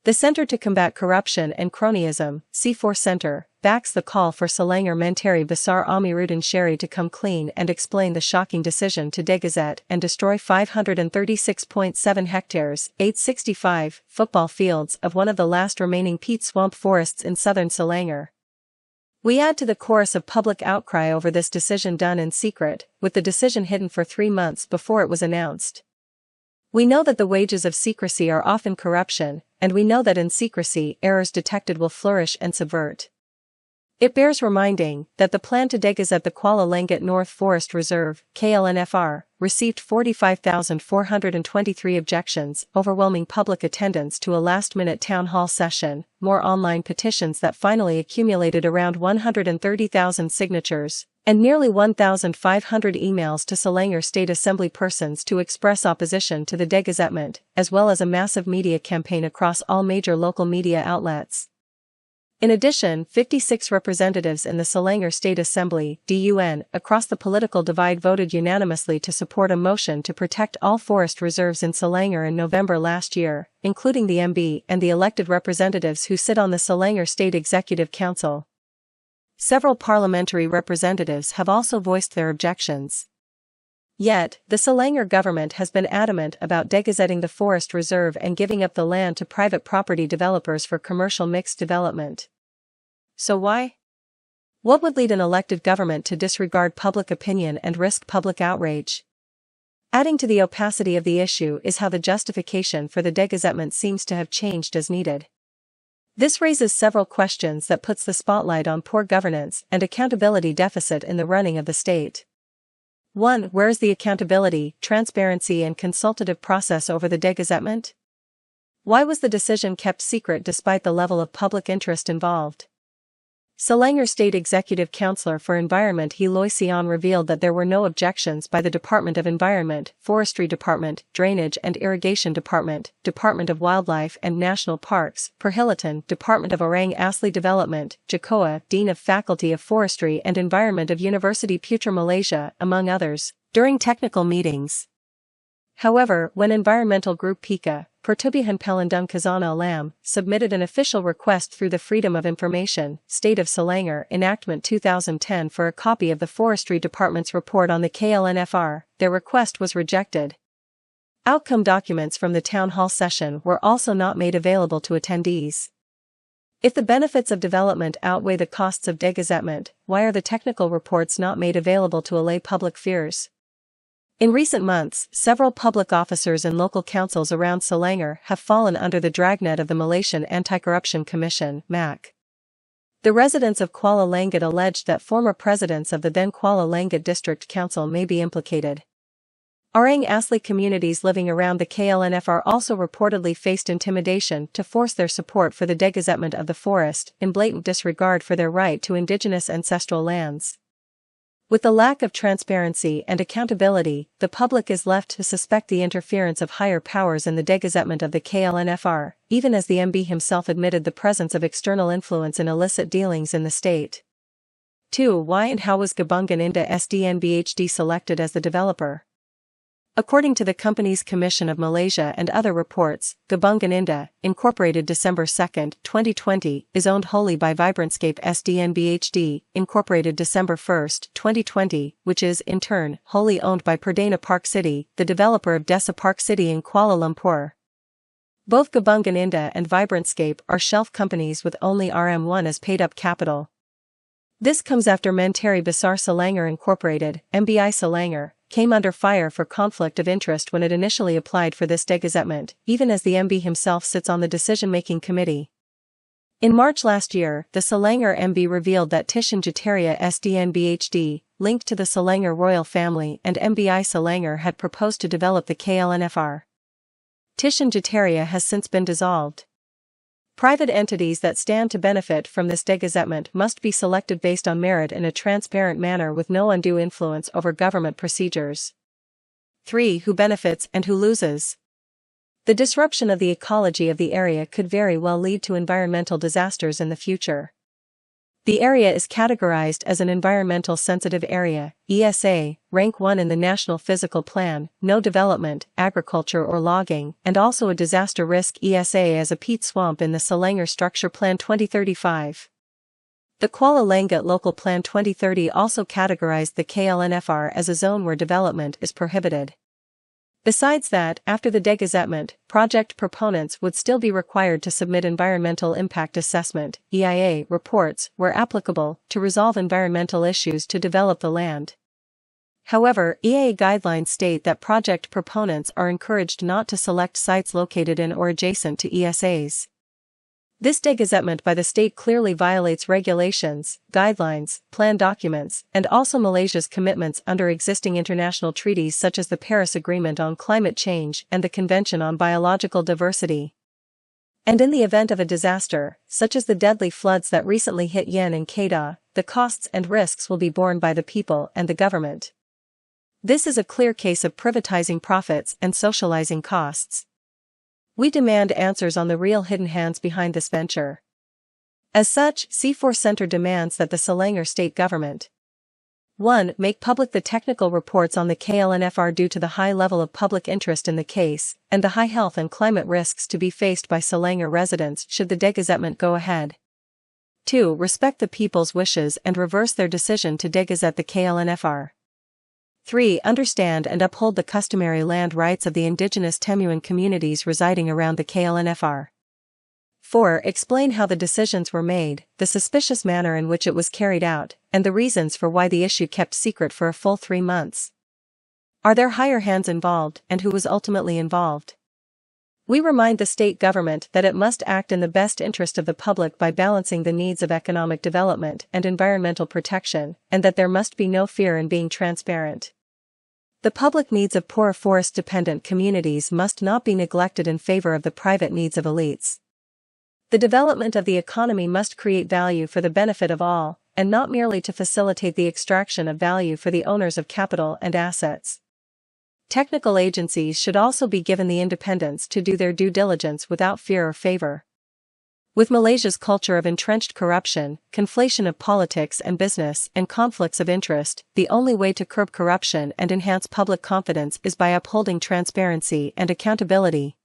The Center to Combat Corruption and Cronyism, C4 Center, backs the call for Selangor Menteri Besar Amiruddin Syari to come clean and explain the shocking decision to Degazette and destroy 536.7 hectares, 865 football fields of one of the last remaining peat swamp forests in southern Selangor. We add to the chorus of public outcry over this decision done in secret, with the decision hidden for 3 months before it was announced. We know that the wages of secrecy are often corruption, and we know that in secrecy errors detected will flourish and subvert. It bears reminding that the plan to Degazette the Kuala Langat North Forest Reserve, KLFNR, received 45,423 objections, overwhelming public attendance to a last-minute town hall session, more online petitions that finally accumulated around 130,000 signatures, and nearly 1,500 emails to Selangor State Assembly persons to express opposition to the Degazette, as well as a massive media campaign across all major local media outlets. In addition, 56 representatives in the Selangor State Assembly (DUN) across the political divide voted unanimously to support a motion to protect all forest reserves in Selangor in November last year, including the MB and the elected representatives who sit on the Selangor State Executive Council. Several parliamentary representatives have also voiced their objections. Yet, the Selangor government has been adamant about degazetting the forest reserve and giving up the land to private property developers for commercial mixed development. So why? What would lead an elected government to disregard public opinion and risk public outrage? Adding to the opacity of the issue is how the justification for the degazettement seems to have changed as needed. This raises several questions that puts the spotlight on poor governance and accountability deficit in the running of the state. 1. Where is the accountability, transparency and consultative process over the degazettement? Why was the decision kept secret despite the level of public interest involved? Selangor State Executive Councillor for Environment Eloy Sion revealed that there were no objections by the Department of Environment, Forestry Department, Drainage and Irrigation Department, Department of Wildlife and National Parks, Perhilatan, Department of Orang Asli Development, Jakoa, Dean of Faculty of Forestry and Environment of University Putra Malaysia, among others, during technical meetings. However, when environmental group PIKA, Pertubuhan Pelindung Khazanah Alam, submitted an official request through the Freedom of Information, State of Selangor Enactment 2010 for a copy of the Forestry Department's report on the KLFNR, their request was rejected. Outcome documents from the town hall session were also not made available to attendees. If the benefits of development outweigh the costs of degazettement, why are the technical reports not made available to allay public fears? In recent months, several public officers and local councils around Selangor have fallen under the dragnet of the Malaysian Anti-Corruption Commission (MAC). The residents of Kuala Langat alleged that former presidents of the then Kuala Langat District Council may be implicated. Orang Asli communities living around the KLFNR also reportedly faced intimidation to force their support for the degazettement of the forest, in blatant disregard for their right to indigenous ancestral lands. With the lack of transparency and accountability, the public is left to suspect the interference of higher powers in the degazettement of the KLFNR, even as the MB himself admitted the presence of external influence in illicit dealings in the state. 2. Why and how was Gabungan Indah SDNBHD selected as the developer? According to the Companies Commission of Malaysia and other reports, Gabungan Indah, Incorporated December 2, 2020, is owned wholly by Vibrantscape SDNBHD, Incorporated December 1, 2020, which is, in turn, wholly owned by Perdana Park City, the developer of Desa Park City in Kuala Lumpur. Both Gabungan Indah and Vibrantscape are shelf companies with only RM1 as paid-up capital. This comes after Menteri Besar Selangor Incorporated, MBI Selangor, came under fire for conflict of interest when it initially applied for this degazettement, even as the MB himself sits on the decision-making committee. In March last year, the Selangor MB revealed that Tishan Jataria SDNBHD, linked to the Selangor royal family and MBI Selangor had proposed to develop the KLFNR. Tishan Jataria has since been dissolved. Private entities that stand to benefit from this degazettement must be selected based on merit in a transparent manner with no undue influence over government procedures. 3. Who benefits and who loses? The disruption of the ecology of the area could very well lead to environmental disasters in the future. The area is categorized as an environmental sensitive area, ESA, rank 1 in the National Physical Plan, no development, agriculture or logging, and also a disaster risk ESA as a peat swamp in the Selangor Structure Plan 2035. The Kuala Langat Local Plan 2030 also categorized the KLNFR as a zone where development is prohibited. Besides that, after the Degazette, project proponents would still be required to submit Environmental Impact Assessment (EIA) reports, where applicable, to resolve environmental issues to develop the land. However, EIA guidelines state that project proponents are encouraged not to select sites located in or adjacent to ESAs. This Degazette by the state clearly violates regulations, guidelines, plan documents, and also Malaysia's commitments under existing international treaties such as the Paris Agreement on Climate Change and the Convention on Biological Diversity. And in the event of a disaster, such as the deadly floods that recently hit Yen and Kedah, the costs and risks will be borne by the people and the government. This is a clear case of privatizing profits and socializing costs. We demand answers on the real hidden hands behind this venture. As such, C4 Center demands that the Selangor state government 1. Make public the technical reports on the KLNFR due to the high level of public interest in the case, and the high health and climate risks to be faced by Selangor residents should the Degazette go ahead. 2. Respect the people's wishes and reverse their decision to Degazette the KLNFR. 3. Understand and uphold the customary land rights of the indigenous Temuan communities residing around the KLNFR. 4. Explain how the decisions were made, the suspicious manner in which it was carried out, and the reasons for why the issue kept secret for a full 3 months. Are there higher hands involved, and who was ultimately involved? We remind the state government that it must act in the best interest of the public by balancing the needs of economic development and environmental protection, and that there must be no fear in being transparent. The public needs of poor forest-dependent communities must not be neglected in favor of the private needs of elites. The development of the economy must create value for the benefit of all, and not merely to facilitate the extraction of value for the owners of capital and assets. Technical agencies should also be given the independence to do their due diligence without fear or favor. With Malaysia's culture of entrenched corruption, conflation of politics and business, and conflicts of interest, the only way to curb corruption and enhance public confidence is by upholding transparency and accountability.